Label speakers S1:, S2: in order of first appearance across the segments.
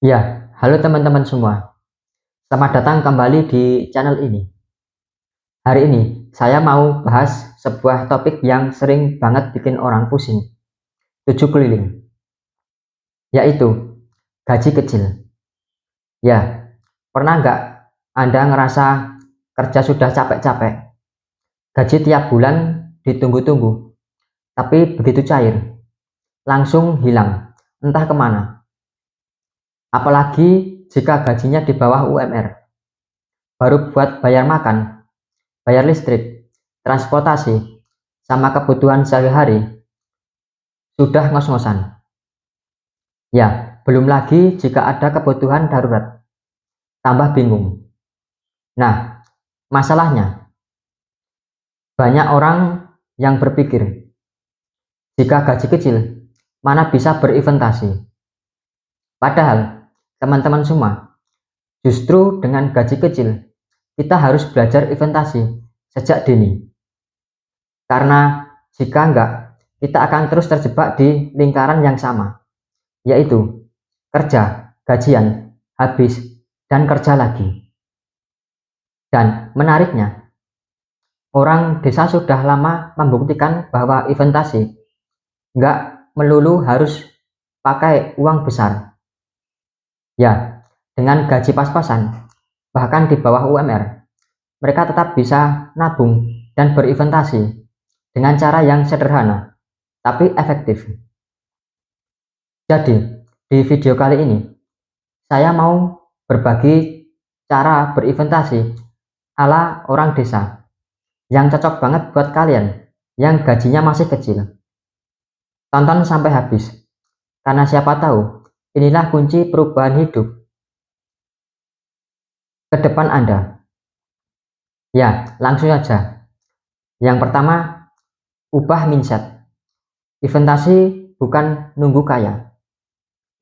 S1: Ya, halo teman-teman semua. Selamat datang kembali di channel ini. Hari ini saya mau bahas sebuah topik yang sering banget bikin orang pusing, tujuh keliling, yaitu gaji kecil. Ya, pernah nggak Anda ngerasa kerja sudah capek-capek, gaji tiap bulan ditunggu-tunggu, tapi begitu cair, langsung hilang, entah kemana. Apalagi jika gajinya di bawah UMR, baru buat bayar makan, bayar listrik, transportasi, sama kebutuhan sehari-hari sudah ngos-ngosan. Ya, belum lagi jika ada kebutuhan darurat, tambah bingung. Nah, masalahnya banyak orang yang berpikir jika gaji kecil mana bisa berinvestasi. Padahal teman-teman semua, justru dengan gaji kecil kita harus belajar investasi sejak dini. Karena jika enggak, kita akan terus terjebak di lingkaran yang sama, yaitu kerja, gajian, habis, dan kerja lagi. Dan menariknya, orang desa sudah lama membuktikan bahwa investasi enggak melulu harus pakai uang besar. Ya, dengan gaji pas-pasan, bahkan di bawah UMR, mereka tetap bisa nabung dan berinvestasi dengan cara yang sederhana, tapi efektif. Jadi, di video kali ini, saya mau berbagi cara berinvestasi ala orang desa yang cocok banget buat kalian yang gajinya masih kecil. Tonton sampai habis, karena siapa tahu inilah kunci perubahan hidup ke depan Anda. Ya, langsung saja. Yang pertama, ubah mindset. Investasi bukan nunggu kaya.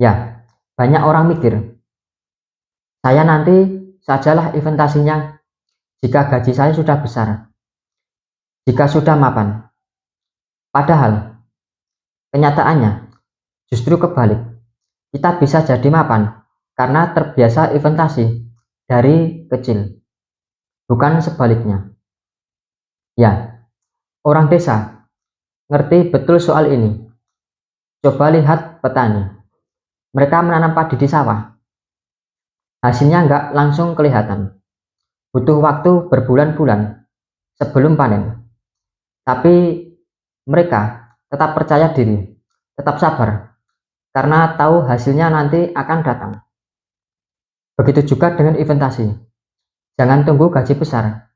S1: Ya, banyak orang mikir, saya nanti sajalah investasinya jika gaji saya sudah besar, jika sudah mapan. Padahal, kenyataannya justru kebalik. Kita bisa jadi mapan karena terbiasa investasi dari kecil, bukan sebaliknya. Ya, orang desa ngerti betul soal ini. Coba lihat petani. Mereka menanam padi di sawah. Hasilnya nggak langsung kelihatan. Butuh waktu berbulan-bulan sebelum panen. Tapi mereka tetap percaya diri, tetap sabar, karena tahu hasilnya nanti akan datang. Begitu juga dengan investasi. Jangan tunggu gaji besar.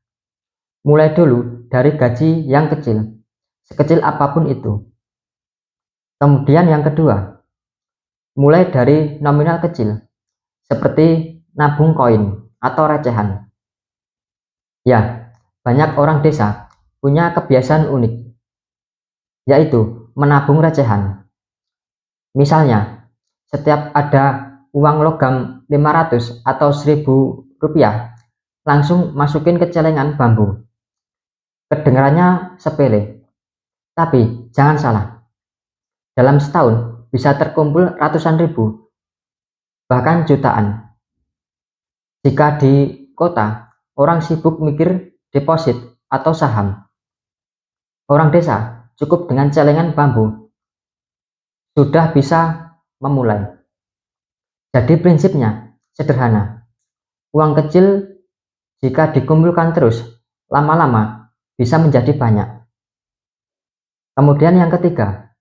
S1: Mulai dulu dari gaji yang kecil, sekecil apapun itu. Kemudian yang kedua, mulai dari nominal kecil, seperti nabung koin atau recehan. Ya, banyak orang desa punya kebiasaan unik, yaitu menabung recehan. Misalnya, setiap ada uang logam 500 atau 1000 rupiah, langsung masukin ke celengan bambu. Kedengarannya sepele, tapi jangan salah. Dalam setahun bisa terkumpul ratusan ribu, bahkan jutaan. Jika di kota, orang sibuk mikir deposit atau saham. Orang desa cukup dengan celengan bambu sudah bisa memulai. Jadi prinsipnya sederhana. Uang kecil jika dikumpulkan terus, lama-lama bisa menjadi banyak. Kemudian yang ketiga,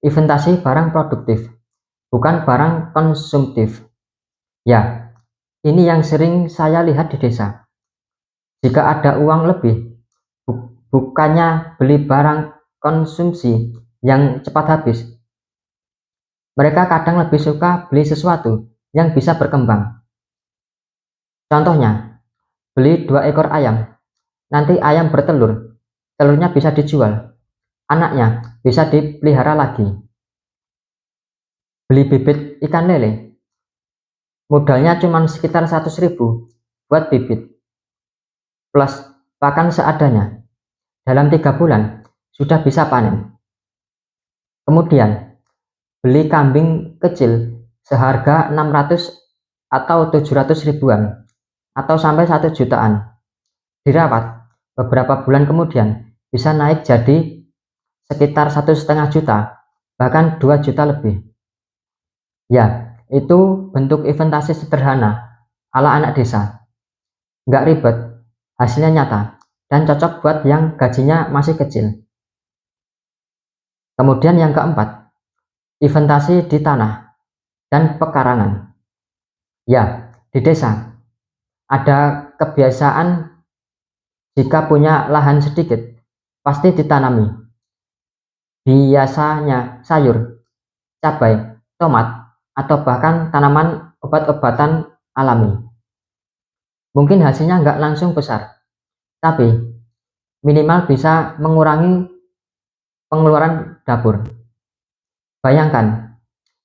S1: investasi barang produktif, bukan barang konsumtif. Ya, ini yang sering saya lihat di desa. Jika ada uang lebih, bukannya beli barang konsumsi yang cepat habis, mereka kadang lebih suka beli sesuatu yang bisa berkembang. Contohnya, beli 2 ekor ayam, nanti ayam bertelur, telurnya bisa dijual, anaknya bisa dipelihara lagi. Beli bibit ikan lele, modalnya cuma sekitar 100.000 buat bibit, plus pakan seadanya. Dalam 3 bulan sudah bisa panen. Kemudian, beli kambing kecil seharga 600 atau 700 ribuan atau sampai 1 jutaan. Dirawat, beberapa bulan kemudian bisa naik jadi sekitar 1,5 juta, bahkan 2 juta lebih. Ya, itu bentuk investasi sederhana ala anak desa. Nggak ribet, hasilnya nyata, dan cocok buat yang gajinya masih kecil. Kemudian yang keempat, investasi di tanah dan pekarangan. Ya, di desa ada kebiasaan jika punya lahan sedikit, pasti ditanami. Biasanya sayur, cabai, tomat, atau bahkan tanaman obat-obatan alami. Mungkin hasilnya nggak langsung besar, tapi minimal bisa mengurangi pengeluaran dapur. Bayangkan,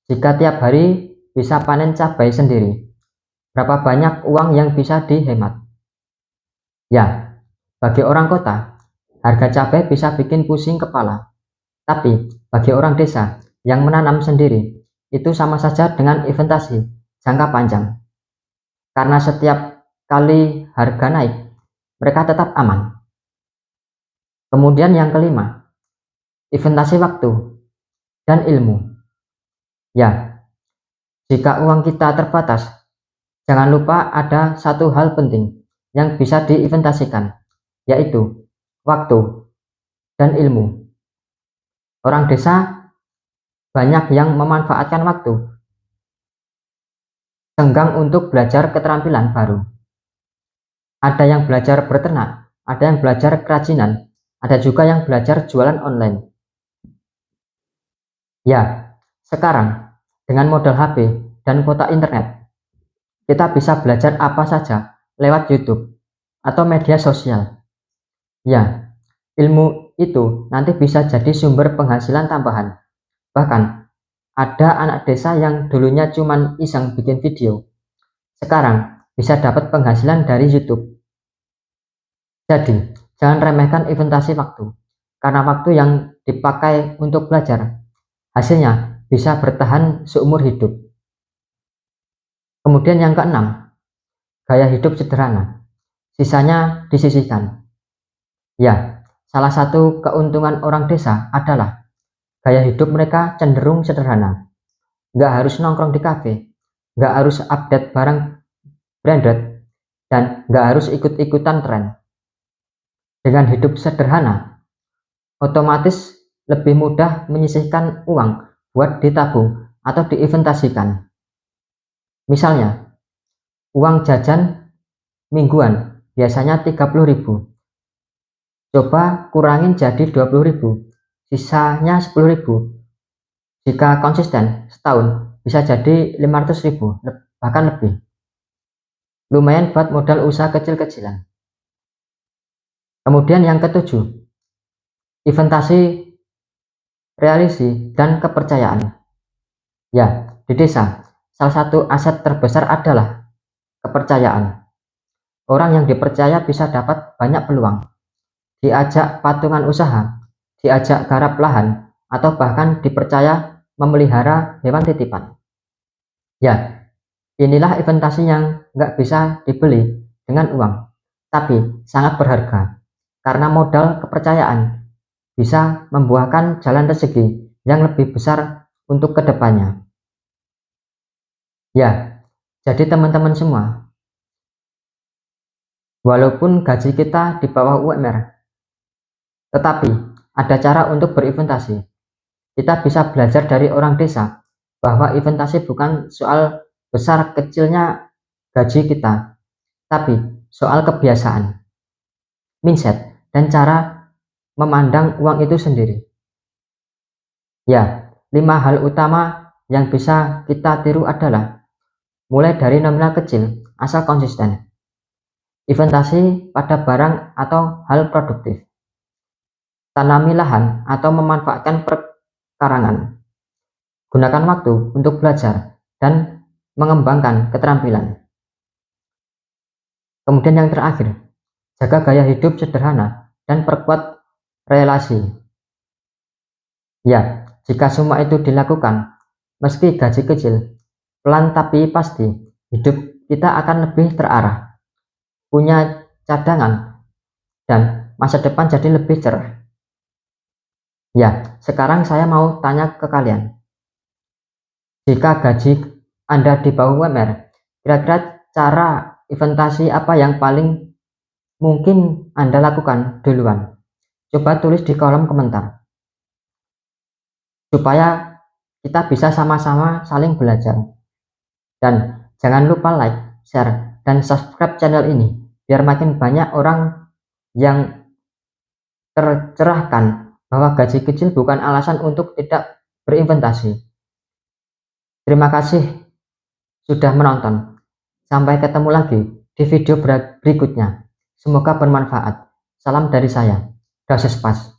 S1: jika tiap hari bisa panen cabai sendiri, berapa banyak uang yang bisa dihemat? Ya, bagi orang kota, harga cabai bisa bikin pusing kepala. Tapi bagi orang desa yang menanam sendiri, itu sama saja dengan investasi jangka panjang. Karena setiap kali harga naik, mereka tetap aman. Kemudian yang kelima, investasi waktu dan ilmu. Ya, jika uang kita terbatas, jangan lupa ada satu hal penting yang bisa diinvestasikan, yaitu waktu dan ilmu. Orang desa banyak yang memanfaatkan waktu senggang untuk belajar keterampilan baru. Ada yang belajar berternak, ada yang belajar kerajinan, ada juga yang belajar jualan online. Ya, sekarang dengan modal HP dan kuota internet, kita bisa belajar apa saja lewat YouTube atau media sosial. Ya, ilmu itu nanti bisa jadi sumber penghasilan tambahan. Bahkan, ada anak desa yang dulunya cuma iseng bikin video, sekarang bisa dapat penghasilan dari YouTube. Jadi, jangan remehkan investasi waktu, karena waktu yang dipakai untuk belajar, hasilnya bisa bertahan seumur hidup. Kemudian yang keenam, gaya hidup sederhana, sisanya disisihkan. Ya, salah satu keuntungan orang desa adalah gaya hidup mereka cenderung sederhana. Nggak harus nongkrong di kafe, nggak harus update barang branded, dan nggak harus ikut-ikutan tren. Dengan hidup sederhana, otomatis lebih mudah menyisihkan uang buat ditabung atau diinvestasikan. Misalnya, uang jajan mingguan biasanya 30.000. Coba kurangin jadi 20.000, sisanya 10.000. Jika konsisten setahun bisa jadi 500.000, bahkan lebih. Lumayan buat modal usaha kecil-kecilan. Kemudian yang ketujuh, investasi relasi dan kepercayaan. Ya, di desa, salah satu aset terbesar adalah kepercayaan. Orang yang dipercaya bisa dapat banyak peluang. Diajak patungan usaha, diajak garap lahan, atau bahkan dipercaya memelihara hewan titipan. Ya, inilah investasi yang nggak bisa dibeli dengan uang, tapi sangat berharga. Karena modal kepercayaan bisa membuahkan jalan rezeki yang lebih besar untuk kedepannya. Ya, jadi teman-teman semua, walaupun gaji kita di bawah UMR, tetapi ada cara untuk berinvestasi. Kita bisa belajar dari orang desa bahwa investasi bukan soal besar kecilnya gaji kita, tapi soal kebiasaan, mindset, dan cara memandang uang itu sendiri. Ya, 5 hal utama yang bisa kita tiru adalah mulai dari nominal kecil asal konsisten, investasi pada barang atau hal produktif, tanami lahan atau memanfaatkan perkarangan, gunakan waktu untuk belajar dan mengembangkan keterampilan. Kemudian yang terakhir, jaga gaya hidup sederhana dan perkuat relasi. Ya, jika semua itu dilakukan, meski gaji kecil, Pelan tapi pasti, hidup kita akan lebih terarah, punya cadangan, dan masa depan jadi lebih cerah. Ya, sekarang saya mau tanya ke kalian. Jika gaji Anda di bawah UMR, kira-kira cara investasi apa yang paling mungkin Anda lakukan duluan? Coba tulis di kolom komentar, supaya kita bisa sama-sama saling belajar. Dan jangan lupa like, share, dan subscribe channel ini, biar makin banyak orang yang tercerahkan bahwa gaji kecil bukan alasan untuk tidak berinvestasi. Terima kasih sudah menonton. Sampai ketemu lagi di video berikutnya. Semoga bermanfaat. Salam dari saya, Dosis Pas.